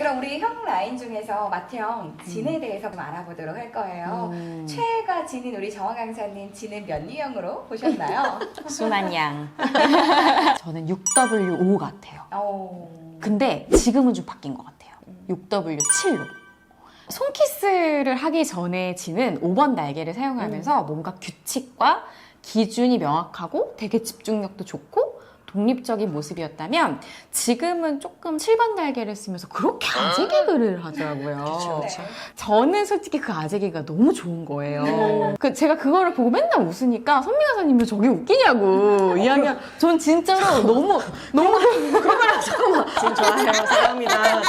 그럼 우리 형 라인 중에서 맏형 진에 대해서 좀 알아보도록 할 거예요. 최애가 진인 우리 정화 강사님, 진은 몇 유형으로 보셨나요? 순한 양. 저는 6W5 같아요. 오. 근데 지금은 좀 바뀐 것 같아요. 6W7로. 손키스를 하기 전에 진은 5번 날개를 사용하면서 뭔가 규칙과 기준이 명확하고 되게 집중력도 좋고 독립적인 모습이었다면 지금은 조금 7번 날개를 쓰면서 그렇게 아재 개그를 하더라고요. 네. 저는 솔직히 그 아재 개그가 너무 좋은 거예요. 제가 그거를 보고 맨날 웃으니까 선미 가사님도 저게 웃기냐고 이야기하. 전 진짜로 너무 그러면 잠깐만. 지금 좋아해요. 사랑합니다.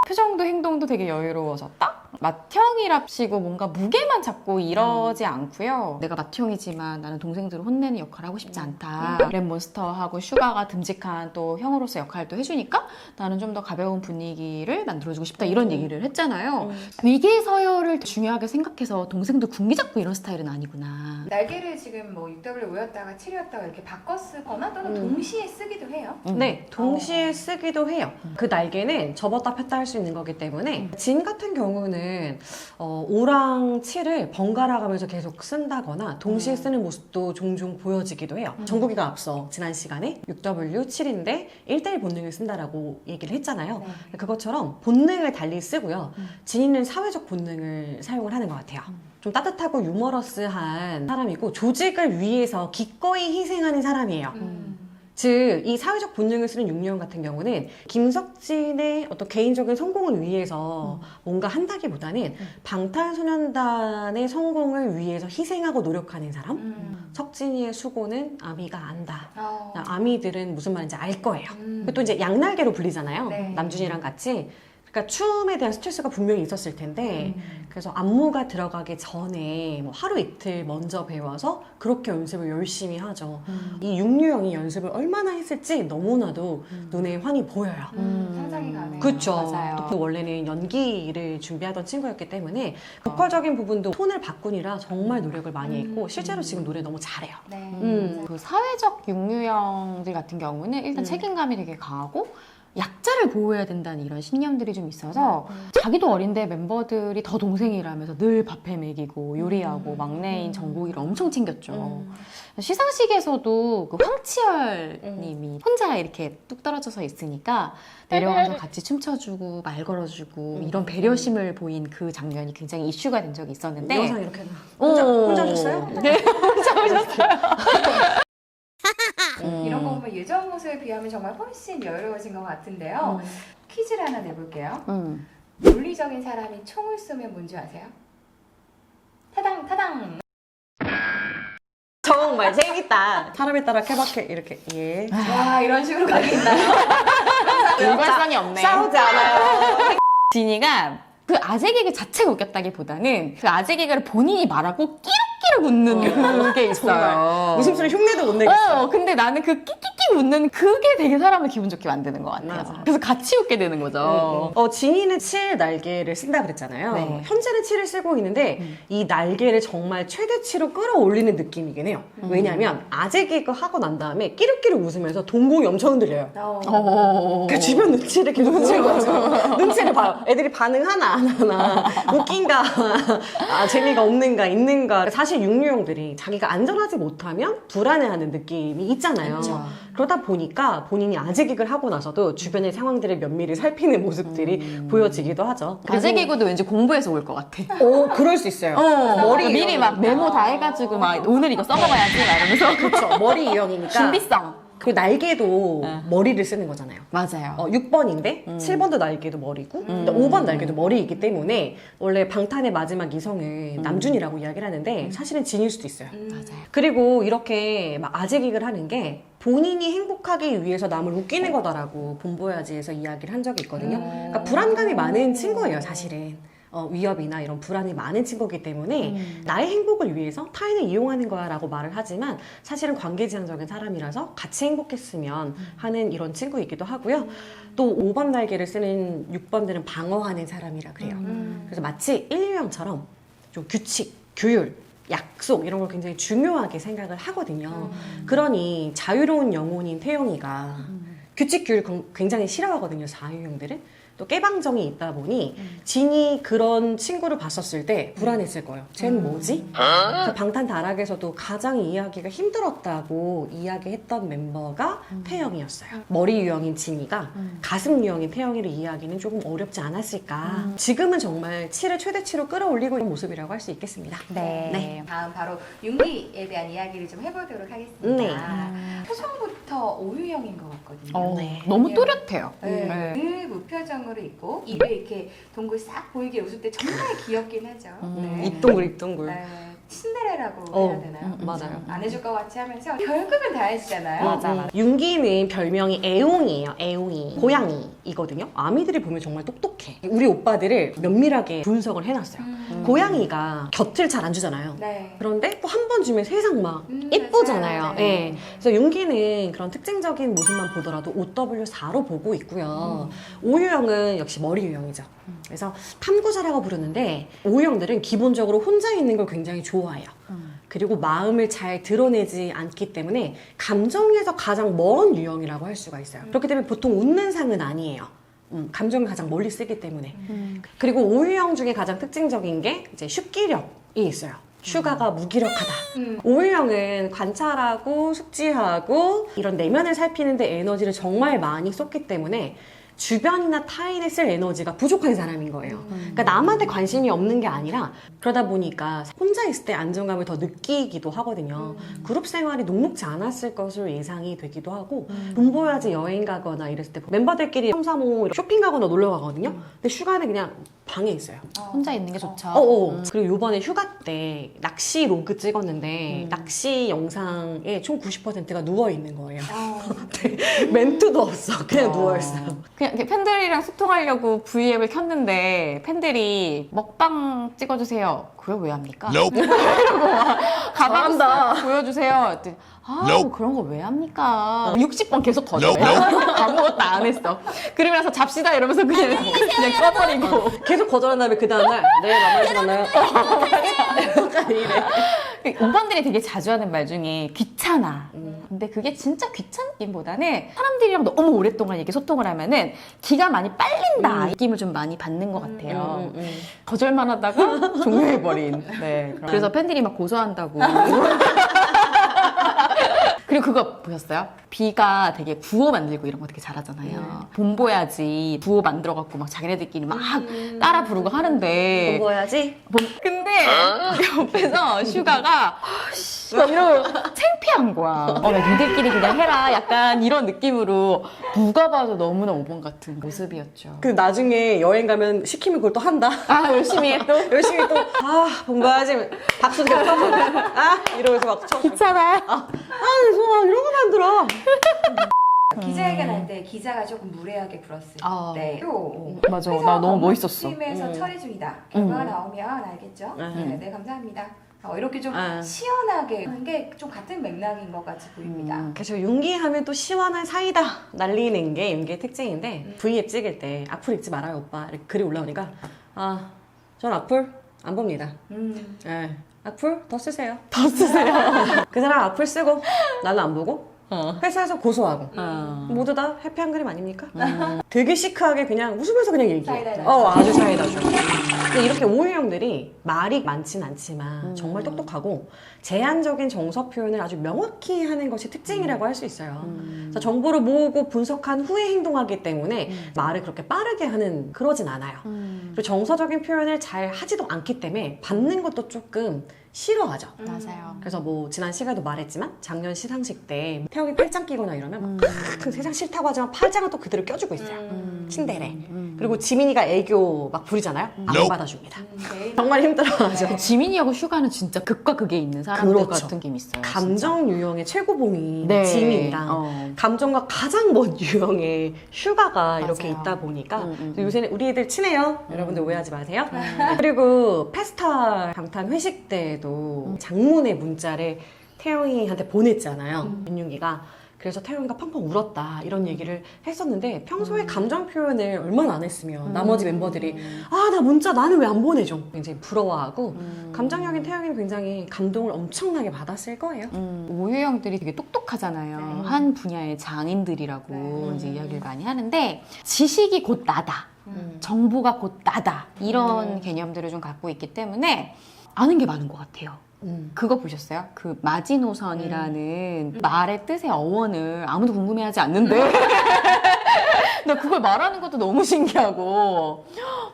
표정도 행동도 되게 여유로워졌다? 맏형이랍시고 뭔가 무게만 잡고 이러지 않고요. 내가 맏형이지만 나는 동생들을 혼내는 역할을 하고 싶지 않다. 랩몬스터하고 슈가가 듬직한 또 형으로서 역할도 해주니까 나는 좀 더 가벼운 분위기를 만들어주고 싶다 이런 얘기를 했잖아요. 위계 서열을 중요하게 생각해서 동생도 군기 잡고 이런 스타일은 아니구나. 날개를 지금 뭐 6W5였다가 7이었다가 이렇게 바꿔 쓰거나 또는 동시에 쓰기도 해요. 네, 동시에 쓰기도 해요. 그 날개는 접었다 폈다 할 수 있는 거기 때문에 진 같은 경우는 5랑 7을 번갈아 가면서 계속 쓴다거나 동시에 쓰는 모습도 종종 보여지기도 해요. 정국이가 앞서 지난 시간에 6W 7인데 1대1 본능을 쓴다라고 얘기를 했잖아요. 네. 그것처럼 본능을 달리 쓰고요. 진이는 사회적 본능을 사용을 하는 것 같아요. 좀 따뜻하고 유머러스한 사람이고 조직을 위해서 기꺼이 희생하는 사람이에요. 즉, 이 사회적 본능을 쓰는 육룡 같은 경우는 김석진의 어떤 개인적인 성공을 위해서 뭔가 한다기보다는 방탄소년단의 성공을 위해서 희생하고 노력하는 사람? 석진이의 수고는 아미가 안다. 아미들은 무슨 말인지 알 거예요. 그리고 또 이제 양날개로 불리잖아요. 네. 남준이랑 같이. 그러니까 춤에 대한 스트레스가 분명히 있었을 텐데 그래서 안무가 들어가기 전에 뭐 하루 이틀 먼저 배워서 그렇게 연습을 열심히 하죠. 이 육류형이 연습을 얼마나 했을지 너무나도 눈에 환히 보여요. 상상이 가네요. 그렇죠. 맞아요. 또 원래는 연기를 준비하던 친구였기 때문에 보컬적인 부분도 톤을 바꾸니라 정말 노력을 많이 했고 실제로 지금 노래 너무 잘해요. 네. 그 사회적 육류형들 같은 경우는 일단 책임감이 되게 강하고 약자를 보호해야 된다는 이런 신념들이 좀 있어서 자기도 어린데 멤버들이 더 동생이라면서 늘 밥해 먹이고 요리하고 막내인 정국이를 엄청 챙겼죠. 시상식에서도 그 황치열 님이 혼자 이렇게 뚝 떨어져서 있으니까 내려가서 같이 춤춰주고 말 걸어주고 이런 배려심을 보인 그 장면이 굉장히 이슈가 된 적이 있었는데 영상 이렇게 혼자 하셨어요? 네, 혼자 오셨어요. 이런 거 보면 예전 모습에 비하면 정말 훨씬 여유로워진 것 같은데요. 퀴즈를 하나 내볼게요. 논리적인 사람이 총을 쏘면 뭔지 아세요? 타당 타당. 정말 재밌다. 사람에 따라 케바케 이렇게 예. 와 이런 식으로 가게 있나요? 일관성이 없네. 싸우지 않아요. 진이가 그 아재 개그 자체가 웃겼다기보다는 그 아재 개그를 본인이 말하고 끼룩끼룩 웃는 그게 있어요. 웃음소리 흉내도 못 내겠어. 근데 나는 그 끼끼끼 웃는 그게 되게 사람을 기분 좋게 만드는 것 같아요. 맞아. 그래서 같이 웃게 되는 거죠. 진이는 7 날개를 쓴다 그랬잖아요. 네. 현재는 7을 쓰고 있는데 이 날개를 정말 최대치로 끌어올리는 느낌이긴 해요. 왜냐하면 아재 개그 하고 난 다음에 끼룩끼룩 웃으면서 동공이 엄청 흔들려요. 그 주변 눈치를 계속 보는 거죠. 눈치를 봐요. 애들이 반응하나 안 하나, 웃긴가, 재미가 없는가, 있는가. 사실 육류형들이 자기가 안전하지 못하면 불안해하는 느낌이 있잖아요. 그렇죠. 그러다 보니까 본인이 아재 개그를 하고 나서도 주변의 상황들을 면밀히 살피는 모습들이 보여지기도 하죠. 아재 개그도 왠지 공부해서 올 것 같아. 그럴 수 있어요. 머리 미리 막 메모 다 해가지고 막 오늘 이거 써먹어야지 막 이러면서 그렇죠. 머리 유형이니까. 준비성. 그 날개도 머리를 쓰는 거잖아요. 맞아요. 6번인데 7번도 날개도 머리고 5번 날개도 머리이기 때문에 원래 방탄의 마지막 이성은 남준이라고 이야기를 하는데 사실은 진일 수도 있어요. 맞아요. 그리고 이렇게 막 아재 개그를 하는 게 본인이 행복하기 위해서 남을 웃기는 거다라고 본보야지에서 이야기를 한 적이 있거든요. 그러니까 불안감이 많은 친구예요, 사실은. 위협이나 이런 불안이 많은 친구이기 때문에 나의 행복을 위해서 타인을 이용하는 거야 라고 말을 하지만 사실은 관계지향적인 사람이라서 같이 행복했으면 하는 이런 친구이기도 하고요. 또 5번 날개를 쓰는 6번들은 방어하는 사람이라 그래요. 그래서 마치 1유형처럼 좀 규칙, 규율, 약속 이런 걸 굉장히 중요하게 생각을 하거든요. 그러니 자유로운 영혼인 태영이가 규칙, 규율 굉장히 싫어하거든요, 4유형들은. 또 깨방정이 있다 보니 진이 그런 친구를 봤었을 때 불안했을 거예요. 쟤는 뭐지? 그래서 방탄다락에서도 가장 이해하기가 힘들었다고 이야기했던 멤버가 태영이었어요. 머리 유형인 진이가 가슴 유형인 태영이를 이해하기는 조금 어렵지 않았을까. 지금은 정말 치를 최대치로 끌어올리고 있는 모습이라고 할 수 있겠습니다. 네. 다음 바로 윤기에 대한 이야기를 좀 해보도록 하겠습니다. 네. 표정부터 오유형인 것 같거든요. 네. 너무 또렷해요. 네. 늘 무표정으로 있고 입에 이렇게 동굴 싹 보이게 웃을 때 정말 귀엽긴 하죠. 네. 입동글. 네. 친데레라고 해야 되나요? 맞아요. 안 해줄 것 같이 하면서 결국은 다 해주잖아요. 맞아. 윤기는 별명이 애옹이에요. 애옹이. 고양이이거든요. 아미들이 보면 정말 똑똑해. 우리 오빠들을 면밀하게 분석을 해놨어요. 고양이가 곁을 잘 안 주잖아요. 네. 그런데 또 한 번 주면 세상 막 예쁘잖아요. 맞아요. 네. 그래서 윤기는 그런 특징적인 모습만 보더라도 OW4로 보고 있고요. 오유형은 역시 머리 유형이죠. 그래서 탐구자라고 부르는데 오유형들은 기본적으로 혼자 있는 걸 굉장히 좋아해요. 그리고 마음을 잘 드러내지 않기 때문에 감정에서 가장 먼 유형이라고 할 수가 있어요. 그렇기 때문에 보통 웃는 상은 아니에요. 감정을 가장 멀리 쓰기 때문에. 그리고 오유형 중에 가장 특징적인 게 이제 슈기력이 있어요. 슈가가 무기력하다. 오유형은 관찰하고 숙지하고 이런 내면을 살피는데 에너지를 정말 많이 썼기 때문에 주변이나 타인에 쓸 에너지가 부족한 사람인 거예요. 그러니까 남한테 관심이 없는 게 아니라 그러다 보니까 혼자 있을 때 안정감을 더 느끼기도 하거든요. 그룹 생활이 녹록지 않았을 것으로 예상이 되기도 하고 돈 벌어야지 여행 가거나 이랬을 때 멤버들끼리 3, 3, 5 쇼핑 가거나 놀러 가거든요. 근데 슈가는 그냥 방에 있어요. 혼자 있는 게 좋죠. 그리고 이번에 휴가 때 낚시 로그 찍었는데 낚시 영상에 총 90%가 누워있는 거예요. 멘트도 없어. 그냥 누워있어요. 그냥 이렇게 팬들이랑 소통하려고 V앱을 켰는데 팬들이 먹방 찍어주세요. 그걸 왜 합니까? 이러고 막 가방 싹 보여주세요. 그랬더니 뭐 그런 거 왜 합니까? 60번 계속 더 줘요. 아무것도 안 했어. 그러면서 잡시다 이러면서 그냥 꺼버리고. 계속 거절한 다음에 그 다음날 네, 만나서 만나요. 약간 이래. 오반들이 되게 자주 하는 말 중에 귀찮아. 근데 그게 진짜 귀찮기보다는 사람들이랑 너무 오랫동안 이렇게 소통을 하면은 기가 많이 빨린다 느낌을 좀 많이 받는 것 같아요. 거절만 하다가 종료해버린. 네. 그래서 팬들이 막 고소한다고. 그리고 그거 보셨어요? 비가 되게 구호 만들고 이런 거 되게 잘하잖아요. 본보야지 구호 만들어갖고 막 자기네들끼리 막 따라 부르고 하는데 먹어야지. 근데 옆에서 슈가가 막 이러고 창피한 거야. 나 니들끼리 그냥 해라. 약간 이런 느낌으로 누가 봐도 너무나 오번 같은 모습이었죠. 그 나중에 여행 가면 시키면 그걸 또 한다. 열심히 해 또. 열심히 또 본거야지 박수 계속 쳐서 이러면서 막 쳐. 귀찮아. 좋아 이런 거 만들어. 기자회견할 때 기자가 조금 무례하게 굴었을 때 맞아. 나 너무 멋있었어. 팀에서 처리 중이다. 결과가 나오면 알겠죠? 네, 감사합니다. 이렇게 좀 시원하게 하는 게 좀 같은 맥락인 것 같이 보입니다. 그래서 윤기하면 또 시원한 사이다 날리는 게 윤기의 특징인데 V앱 찍을 때 악플 읽지 말아요 오빠 이렇게 글이 올라오니까 전 악플 안 봅니다. 네. 악플 더 쓰세요. 그 사람 악플 쓰고 나는 안 보고 회사에서 고소하고 모두 다 해피한 그림 아닙니까? 되게 시크하게 그냥 웃으면서 그냥 얘기해. 아주 사이다죠. 근데 이렇게 오유형들이 말이 많진 않지만 정말 똑똑하고 제한적인 정서 표현을 아주 명확히 하는 것이 특징이라고 할 수 있어요. 그래서 정보를 모으고 분석한 후에 행동하기 때문에 말을 그렇게 빠르게 하는 그러진 않아요. 그리고 정서적인 표현을 잘 하지도 않기 때문에 받는 것도 조금 싫어하죠. 맞아요. 그래서 뭐 지난 시간에도 말했지만 작년 시상식 때 태영이 팔짱 끼거나 이러면 막 세상 싫다고 하지만 팔짱은 또 그대로 껴주고 있어요. 친데레. 그리고 지민이가 애교 막 부리잖아요. 안 받아줍니다. 정말 힘들어하죠. 지민이하고 슈가는 진짜 극과 극에 있는 사람들 그렇죠. 같은 느낌이 있어요. 감정 유형의 최고봉이 네. 지민이랑 감정과 가장 먼 유형의 슈가가 이렇게 맞아요. 있다 보니까 요새는 우리 애들 친해요. 여러분들 오해하지 마세요. 그리고 페스타 방탄 회식 때에도 장문의 문자를 태영이한테 보냈잖아요. 윤윤기가. 그래서 태영이가 펑펑 울었다 이런 얘기를 했었는데 평소에 감정 표현을 얼마나 안 했으면 나머지 멤버들이 나 문자 나는 왜 안 보내줘 굉장히 부러워하고 감정적인 태영이는 굉장히 감동을 엄청나게 받았을 거예요. 오유형들이 되게 똑똑하잖아요. 한 분야의 장인들이라고 이제 이야기를 많이 하는데 지식이 곧 나다. 정보가 곧 나다 이런 개념들을 좀 갖고 있기 때문에 아는 게 많은 것 같아요. 그거 보셨어요? 그 마지노선이라는 말의 뜻의 어원을 아무도 궁금해하지 않는데 근데 그걸 말하는 것도 너무 신기하고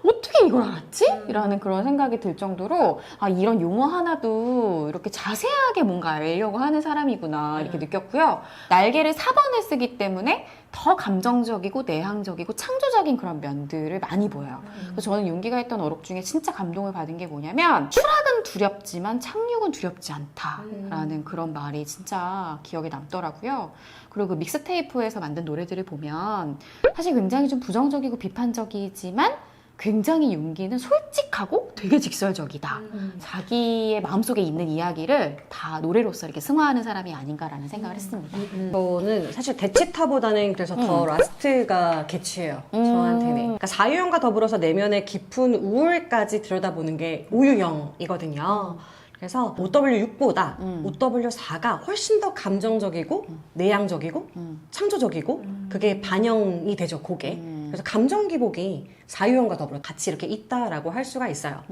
어떻게 이걸 알았지? 라는 그런 생각이 들 정도로 아 이런 용어 하나도 이렇게 자세하게 뭔가 알려고 하는 사람이구나 이렇게 느꼈고요. 날개를 4번을 쓰기 때문에 더 감정적이고 내향적이고 창조적인 그런 면들을 많이 보여요. 그래서 저는 윤기가 했던 어록 중에 진짜 감동을 받은 게 뭐냐면 추락은 두렵지만 착륙은 두렵지 않다라는 그런 말이 진짜 기억에 남더라고요. 그리고 그 믹스테이프에서 만든 노래들을 보면 사실 굉장히 좀 부정적이고 비판적이지만 굉장히 윤기는 솔직하고 되게 직설적이다. 자기의 마음속에 있는 이야기를 다 노래로서 이렇게 승화하는 사람이 아닌가라는 생각을 했습니다. 저는 사실 대치타보다는 그래서 더 라스트가 개취해요. 저한테는. 그러니까 사유형과 더불어서 내면의 깊은 우울까지 들여다보는 게 오유형이거든요. 그래서 OW6보다 OW4가 훨씬 더 감정적이고 내향적이고 창조적이고 그게 반영이 되죠, 곡에. 그래서 감정 기복이 사유형과 더불어 같이 이렇게 있다라고 할 수가 있어요.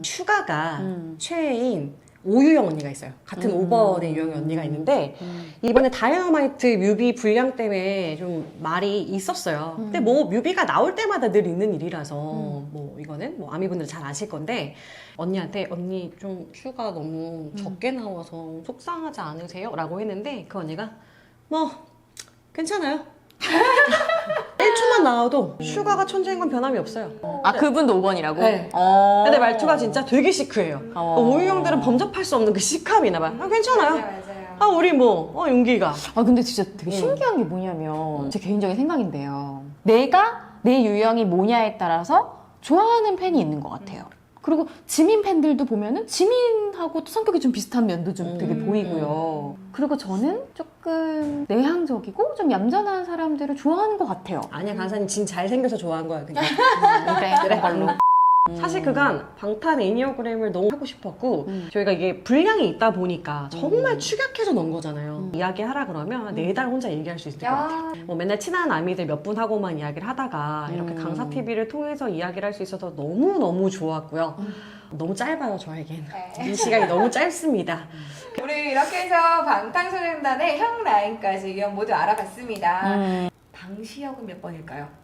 슈가가 최애인 오유형 언니가 있어요. 같은 5번의 유형의 언니가 있는데 이번에 다이너마이트 뮤비 분량 때문에 좀 말이 있었어요. 근데 뭐 뮤비가 나올 때마다 늘 있는 일이라서 뭐 이거는 뭐 아미분들 잘 아실 건데 언니한테 언니 좀 슈가 너무 적게 나와서 속상하지 않으세요? 라고 했는데 그 언니가 뭐 괜찮아요. 1초만 나와도 슈가가 천재인 건 변함이 없어요. 아 그분도 5번이라고? 네. 근데 말투가 진짜 되게 시크해요. 오유형들은 범접할 수 없는 그 시크함이나 봐요. 아, 괜찮아요. 맞아요. 아 우리 뭐 윤기가 아 근데 진짜 되게 신기한 게 뭐냐면 제 개인적인 생각인데요. 내가 내 유형이 뭐냐에 따라서 좋아하는 팬이 있는 것 같아요. 그리고 지민 팬들도 보면은 지민하고 또 성격이 좀 비슷한 면도 좀 되게 보이고요. 그리고 저는 조금 내향적이고 좀 얌전한 사람들을 좋아하는 것 같아요. 아니야 강사님 진 잘생겨서 좋아한 거야 그냥. 그래 걸로. 사실 그간 방탄 애니어그램을 너무 하고 싶었고 저희가 이게 분량이 있다 보니까 정말 축약해서 넣은 거잖아요. 이야기하라 그러면 4달 혼자 얘기할 수 있을 것 같아요. 뭐 맨날 친한 아미들 몇 분 하고만 이야기를 하다가 이렇게 강사 TV를 통해서 이야기를 할 수 있어서 너무너무 좋았고요. 너무 짧아요 저에겐. 네. 이 시간이 너무 짧습니다. 우리 이렇게 해서 방탄소년단의 형 라인까지 이형 모두 알아봤습니다. 방시혁은 몇 번일까요?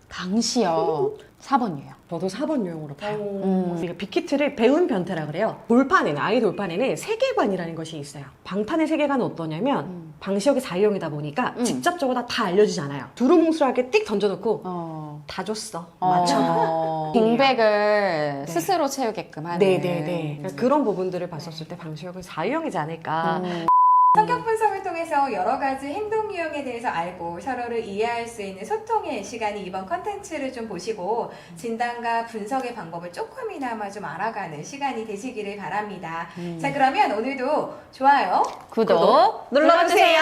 방시요 4번이에요. 저도 4번 유형으로 봐요. 이게 빅히트를 배운 변태라 그래요. 돌판에는 아이 돌판에는 세계관이라는 것이 있어요. 방탄의 세계관은 어떠냐면 방시혁이 4유형이다 보니까 직접적으로 다 알려주지 않아요. 두루뭉술하게 띡 던져놓고 다 줬어. 맞춰봐. 빈백을 스스로 채우게끔 하는. 네네네. 그런 부분들을 봤었을 때 방시혁은 4유형이지 않을까. 성격 분석을 통해서 여러 가지 행동 유형에 대해서 알고 서로를 이해할 수 있는 소통의 시간이 이번 컨텐츠를 좀 보시고 진단과 분석의 방법을 조금이나마 좀 알아가는 시간이 되시기를 바랍니다. 자 그러면 오늘도 좋아요, 구독 눌러주세요.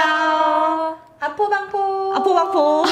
아포방포 아포방포.